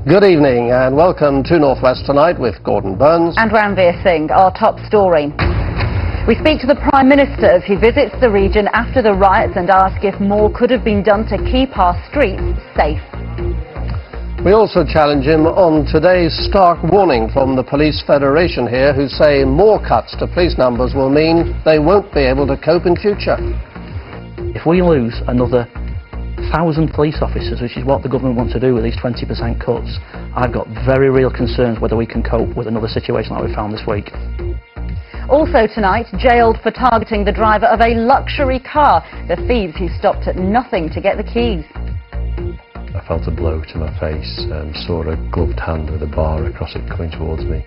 Good evening and welcome to North West Tonight with Gordon Burns and Ranveer Singh. Our top story. We speak to the Prime Minister as he visits the region after the riots and ask if more could have been done to keep our streets safe. We also challenge him on today's stark warning from the Police Federation here, who say more cuts to police numbers will mean they won't be able to cope in future. If we lose another 1,000 police officers, which is what the government wants to do with these 20% cuts, I've got very real concerns whether we can cope with another situation like we found this week. Also tonight, jailed for targeting the driver of a luxury car, the thieves who stopped at nothing to get the keys. I felt a blow to my face, saw a gloved hand with a bar across it coming towards me.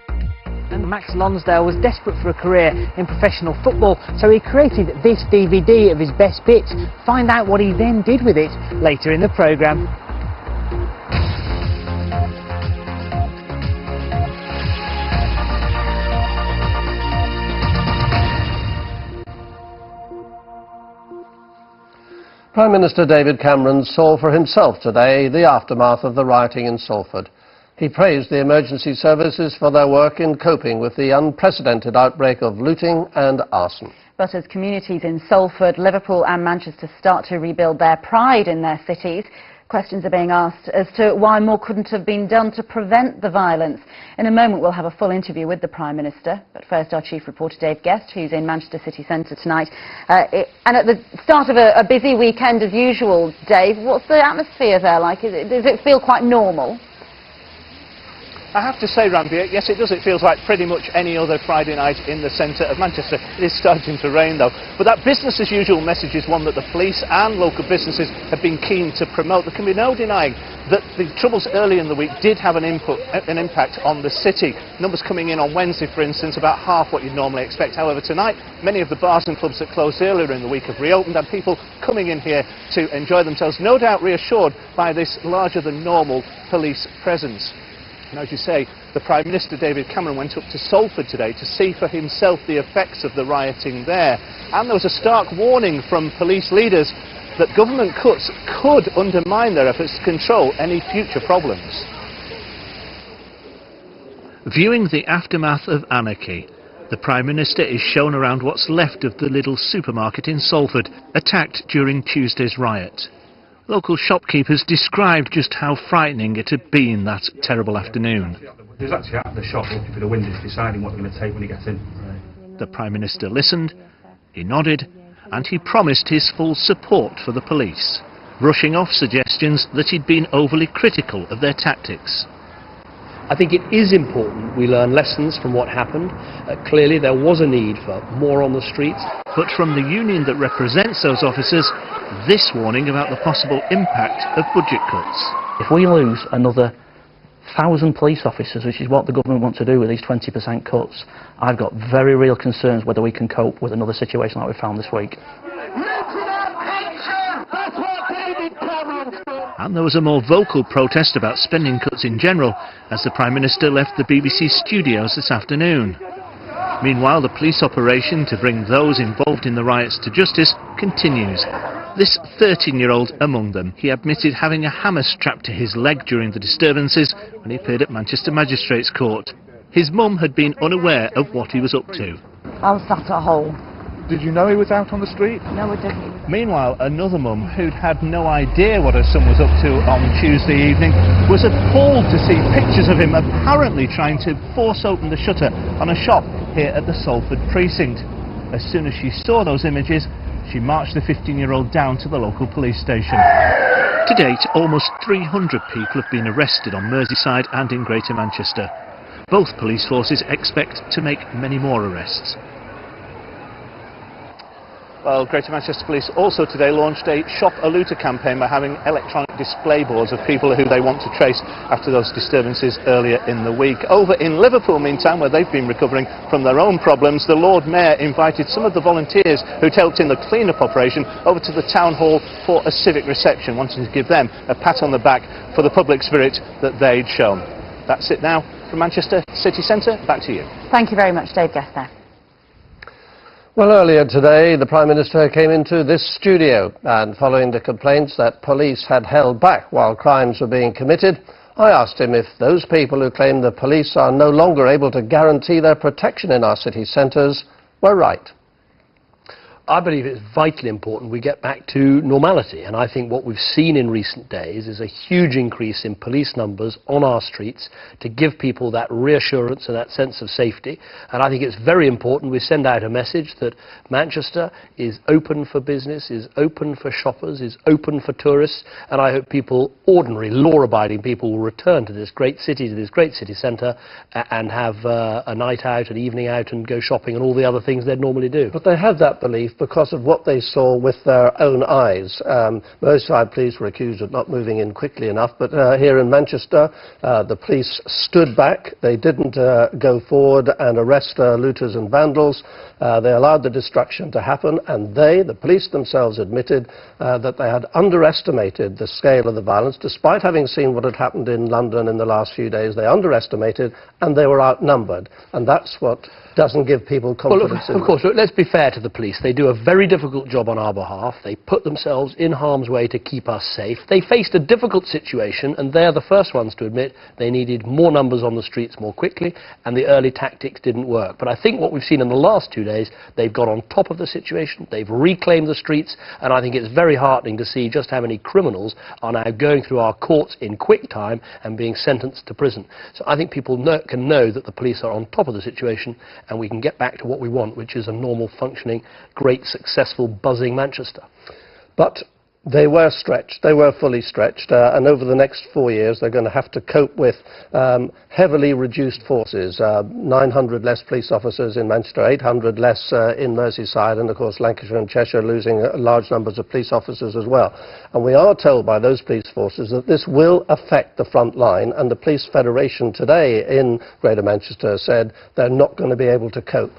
And Max Lonsdale was desperate for a career in professional football, so he created this DVD of his best bits. Find out what he then did with it later in the programme. Prime Minister David Cameron saw for himself today the aftermath of the rioting in Salford. He praised the emergency services for their work in coping with the unprecedented outbreak of looting and arson. But as communities in Salford, Liverpool and Manchester start to rebuild their pride in their cities, questions are being asked as to why more couldn't have been done to prevent the violence. In a moment we'll have a full interview with the Prime Minister, but first our chief reporter Dave Guest, who's in Manchester city centre tonight. And at the start of a busy weekend as usual, Dave, what's the atmosphere there like? Does it feel quite normal? I have to say, Ranveer, yes it does. It feels like pretty much any other Friday night in the centre of Manchester. It is starting to rain though. But that business as usual message is one that the police and local businesses have been keen to promote. There can be no denying that the troubles early in the week did have an impact on the city. Numbers coming in on Wednesday, for instance, about half what you'd normally expect. However, tonight, many of the bars and clubs that closed earlier in the week have reopened, and people coming in here to enjoy themselves, no doubt reassured by this larger than normal police presence. And as you say, the Prime Minister David Cameron went up to Salford today to see for himself the effects of the rioting there. And there was a stark warning from police leaders that government cuts could undermine their efforts to control any future problems. Viewing the aftermath of anarchy, the Prime Minister is shown around what's left of the little supermarket in Salford, attacked during Tuesday's riot. Local shopkeepers described just how frightening it had been that terrible afternoon. He was actually at the shop looking for the windows, deciding what you're going to take when he gets in. The Prime Minister listened, he nodded, and he promised his full support for the police, brushing off suggestions that he'd been overly critical of their tactics. I think it is important we learn lessons from what happened. Clearly there was a need for more on the streets. But from the union that represents those officers, this warning about the possible impact of budget cuts. If we lose another 1,000 police officers, which is what the government wants to do with these 20% cuts, I've got very real concerns whether we can cope with another situation like we found this week. And there was a more vocal protest about spending cuts in general as the Prime Minister left the BBC studios this afternoon. Meanwhile, the police operation to bring those involved in the riots to justice continues. This 13-year-old among them. He admitted having a hammer strapped to his leg during the disturbances when he appeared at Manchester Magistrates Court. His mum had been unaware of what he was up to. I was sat at home. Did you know he was out on the street? No, I didn't. Meanwhile, another mum who'd had no idea what her son was up to on Tuesday evening was appalled to see pictures of him apparently trying to force open the shutter on a shop here at the Salford precinct. As soon as she saw those images, she marched the 15-year-old down to the local police station. To date, almost 300 people have been arrested on Merseyside and in Greater Manchester. Both police forces expect to make many more arrests. Well, Greater Manchester Police also today launched a Shop a Looter campaign by having electronic display boards of people who they want to trace after those disturbances earlier in the week. Over in Liverpool, meantime, where they've been recovering from their own problems, the Lord Mayor invited some of the volunteers who'd helped in the clean-up operation over to the Town Hall for a civic reception, wanting to give them a pat on the back for the public spirit that they'd shown. That's it now from Manchester City Centre. Back to you. Thank you very much, Dave Guest there. Well, earlier today, the Prime Minister came into this studio and following the complaints that police had held back while crimes were being committed, I asked him if those people who claim the police are no longer able to guarantee their protection in our city centres were right. I believe it's vitally important we get back to normality, and I think what we've seen in recent days is a huge increase in police numbers on our streets to give people that reassurance and that sense of safety. And I think it's very important we send out a message that Manchester is open for business, is open for shoppers, is open for tourists, and I hope people, ordinary law-abiding people, will return to this great city centre and have a night out, an evening out, and go shopping and all the other things they'd normally do. But they have that belief because of what they saw with their own eyes. Merseyside police were accused of not moving in quickly enough, but here in Manchester, the police stood back. They didn't go forward and arrest looters and vandals. They allowed the destruction to happen, and the police themselves admitted that they had underestimated the scale of the violence. Despite having seen what had happened in London in the last few days, they underestimated, and they were outnumbered. And that's what doesn't give people confidence in them. Of course, let's be fair to the police. They do a very difficult job on our behalf. They put themselves in harm's way to keep us safe. They faced a difficult situation, and they're the first ones to admit they needed more numbers on the streets more quickly, and the early tactics didn't work. But I think what we've seen in the last 2 days, they've got on top of the situation, they've reclaimed the streets, and I think it's very heartening to see just how many criminals are now going through our courts in quick time and being sentenced to prison. So I think people can know that the police are on top of the situation, and we can get back to what we want, which is a normal, functioning, great, successful, buzzing Manchester. But they were stretched, they were fully stretched, and over the next 4 years they're going to have to cope with heavily reduced forces, 900 less police officers in Manchester, 800 less in Merseyside, and of course Lancashire and Cheshire losing large numbers of police officers as well. And we are told by those police forces that this will affect the front line, and the Police Federation today in Greater Manchester said they're not going to be able to cope.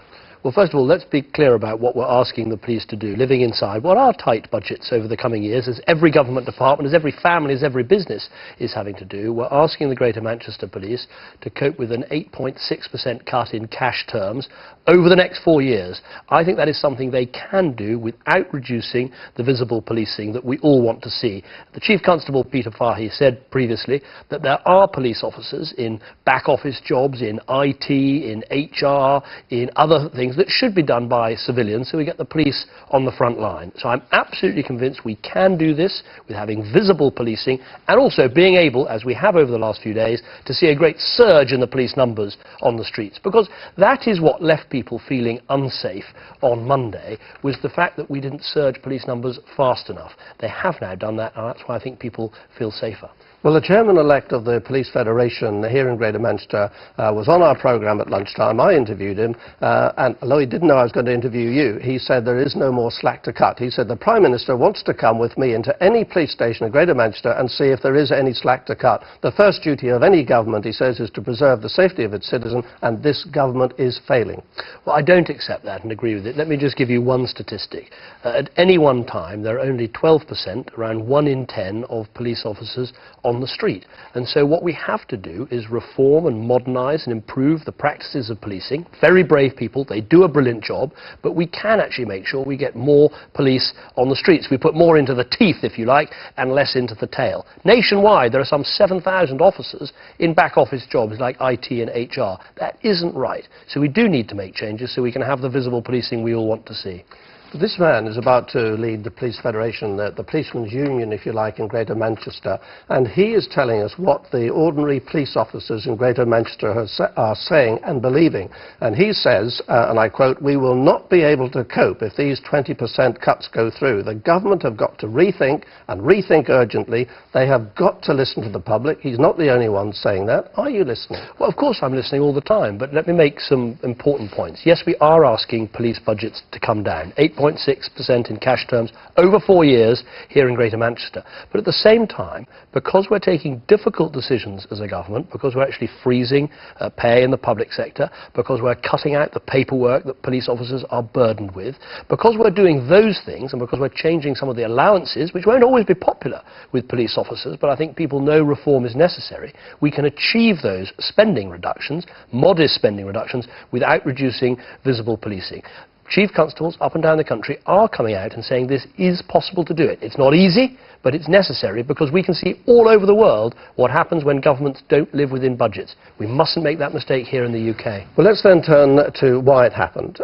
Well, first of all, let's be clear about what we're asking the police to do, living inside what are tight budgets over the coming years, as every government department, as every family, as every business is having to do. We're asking the Greater Manchester Police to cope with an 8.6% cut in cash terms over the next 4 years. I think that is something they can do without reducing the visible policing that we all want to see. The Chief Constable, Peter Fahey, said previously that there are police officers in back office jobs, in IT, in HR, in other things that should be done by civilians, so we get the police on the front line. So I'm absolutely convinced we can do this with having visible policing and also being able, as we have over the last few days, to see a great surge in the police numbers on the streets. Because that is what left people feeling unsafe on Monday, was the fact that we didn't surge police numbers fast enough. They have now done that, and that's why I think people feel safer. Well, the chairman-elect of the Police Federation here in Greater Manchester was on our programme at lunchtime. I interviewed him, and although he didn't know I was going to interview you, he said there is no more slack to cut. He said the Prime Minister wants to come with me into any police station in Greater Manchester and see if there is any slack to cut. The first duty of any government, he says, is to preserve the safety of its citizens, and this government is failing. Well, I don't accept that and agree with it. Let me just give you one statistic. At any one time, there are only 12%, around 1 in 10, of police officers on the street. And so what we have to do is reform and modernise and improve the practices of policing. Very brave people, they do a brilliant job, but we can actually make sure we get more police on the streets. We put more into the teeth, if you like, and less into the tail. Nationwide, there are some 7,000 officers in back office jobs like IT and HR. That isn't right. So we do need to make changes so we can have the visible policing we all want to see. This man is about to lead the Police Federation, the policemen's union, if you like, in Greater Manchester, and he is telling us what the ordinary police officers in Greater Manchester are saying and believing. And he says, and I quote, "We will not be able to cope if these 20% cuts go through. The government have got to rethink, and rethink urgently. They have got to listen to the public." He's not the only one saying that. Are you listening? Well, of course I'm listening all the time, but let me make some important points. Yes, we are asking police budgets to come down. 8.6% in cash terms over 4 years here in Greater Manchester. But at the same time, because we're taking difficult decisions as a government, because we're actually freezing pay in the public sector, because we're cutting out the paperwork that police officers are burdened with, because we're doing those things, and because we're changing some of the allowances, which won't always be popular with police officers, but I think people know reform is necessary, we can achieve those spending reductions, modest spending reductions, without reducing visible policing. chief constables up and down the country are coming out and saying this is possible to do it. It's not easy, but it's necessary, because we can see all over the world what happens when governments don't live within budgets. We mustn't make that mistake here in the UK. Well, let's then turn to why it happened.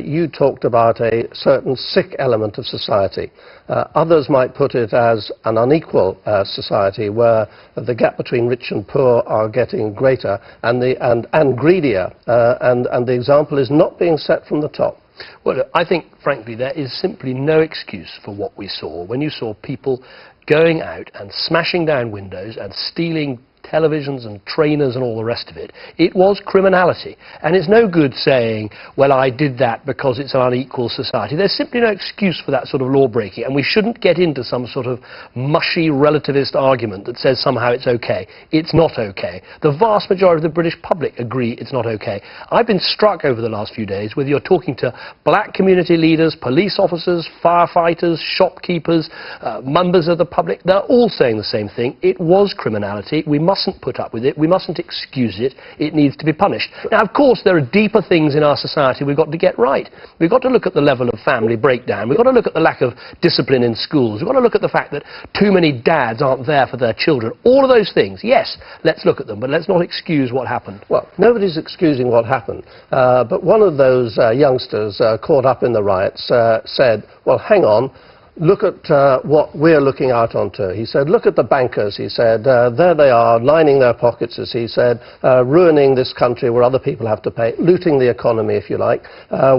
You talked about a certain sick element of society. Others might put it as an unequal society where the gap between rich and poor are getting greater and greedier, and the example is not being set from the top. Well, I think, frankly, there is simply no excuse for what we saw when you saw people going out and smashing down windows and stealing televisions and trainers and all the rest of it. It was criminality. And it's no good saying, well, I did that because it's an unequal society. There's simply no excuse for that sort of law breaking, and we shouldn't get into some sort of mushy relativist argument that says somehow it's okay. It's not okay. The vast majority of the British public agree it's not okay. I've been struck over the last few days, whether you're talking to black community leaders, police officers, firefighters, shopkeepers, members of the public, they're all saying the same thing. It was criminality. We mustn't put up with it. We mustn't excuse it. It needs to be punished. Now, of course, there are deeper things in our society we've got to get right. We've got to look at the level of family breakdown. We've got to look at the lack of discipline in schools. We've got to look at the fact that too many dads aren't there for their children. All of those things, yes, let's look at them, but let's not excuse what happened. Well, nobody's excusing what happened, but one of those youngsters caught up in the riots said, well, hang on, look at what we're looking out onto. He said, look at the bankers. He said, there they are, lining their pockets, as he said, ruining this country where other people have to pay, looting the economy, if you like.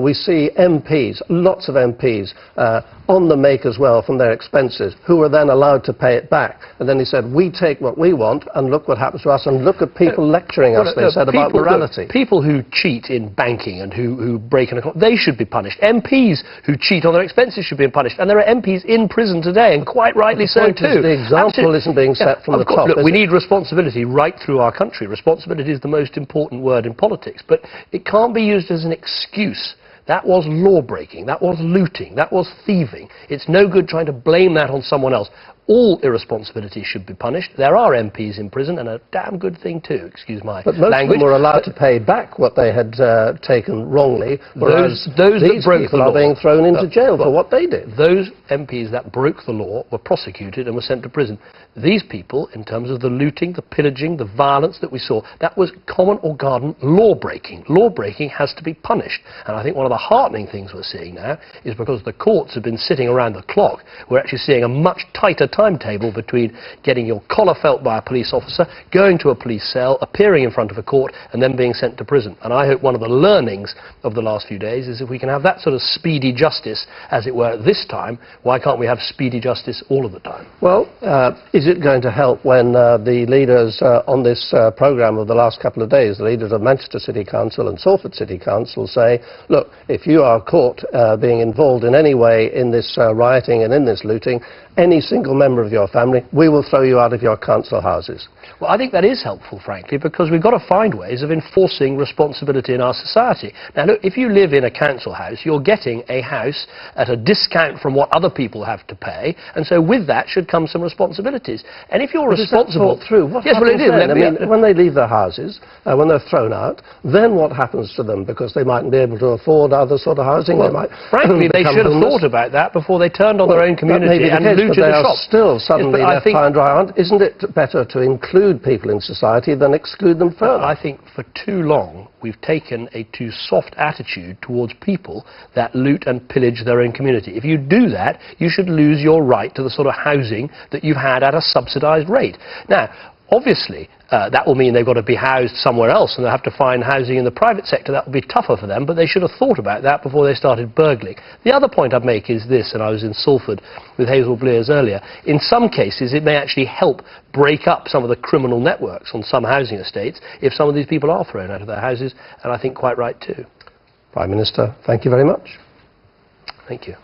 We see MPs, lots of MPs, on the make as well from their expenses, who are then allowed to pay it back. And then he said, we take what we want, and look what happens to us, and look at people lecturing us, they said, about morality. People who cheat in banking and who break an economy, they should be punished. MPs who cheat on their expenses should be punished. And there are MPs in prison today, and quite rightly so too. The example isn't being set from the top. Look, we need responsibility right through our country. Responsibility is the most important word in politics, but it can't be used as an excuse. That was law-breaking, that was looting, that was thieving. It's no good trying to blame that on someone else. All irresponsibility should be punished. There are MPs in prison, and a damn good thing too, excuse my language. But most of them were allowed to pay back what they had taken wrongly, whereas these people are being thrown into jail for what they did. Those MPs that broke the law were prosecuted and were sent to prison. These people, in terms of the looting, the pillaging, the violence that we saw, that was common or garden law-breaking. Law-breaking has to be punished. And I think one of the heartening things we're seeing now is because the courts have been sitting around the clock, we're actually seeing a much tighter timetable between getting your collar felt by a police officer, going to a police cell, appearing in front of a court, and then being sent to prison. And I hope one of the learnings of the last few days is if we can have that sort of speedy justice, as it were, this time, why can't we have speedy justice all of the time? Well, is it going to help when the leaders on this programme of the last couple of days, the leaders of Manchester City Council and Salford City Council say, look, if you are caught being involved in any way in this rioting and in this looting, any single member of your family, we will throw you out of your council houses. Well, I think that is helpful, frankly, because we've got to find ways of enforcing responsibility in our society. Now, look, if you live in a council house, you're getting a house at a discount from what other people have to pay, and so with that should come some responsibilities. And if you're responsible... through? What yes, well, it is. I mean, when they leave their houses, when they're thrown out, then what happens to them? Because they mightn't be able to afford other sort of housing. Well, they might frankly, they should have thought about that before they turned on their own community and looted the shop. Still suddenly left high and dry. Isn't it better to include people in society than exclude them further? I think for too long we've taken a too soft attitude towards people that loot and pillage their own community. If you do that, you should lose your right to the sort of housing that you've had at a subsidised rate. Now, obviously, that will mean they've got to be housed somewhere else and they'll have to find housing in the private sector. That will be tougher for them, but they should have thought about that before they started burgling. The other point I'd make is this, and I was in Salford with Hazel Blears earlier, in some cases it may actually help break up some of the criminal networks on some housing estates if some of these people are thrown out of their houses, and I think quite right too. Prime Minister, thank you very much. Thank you.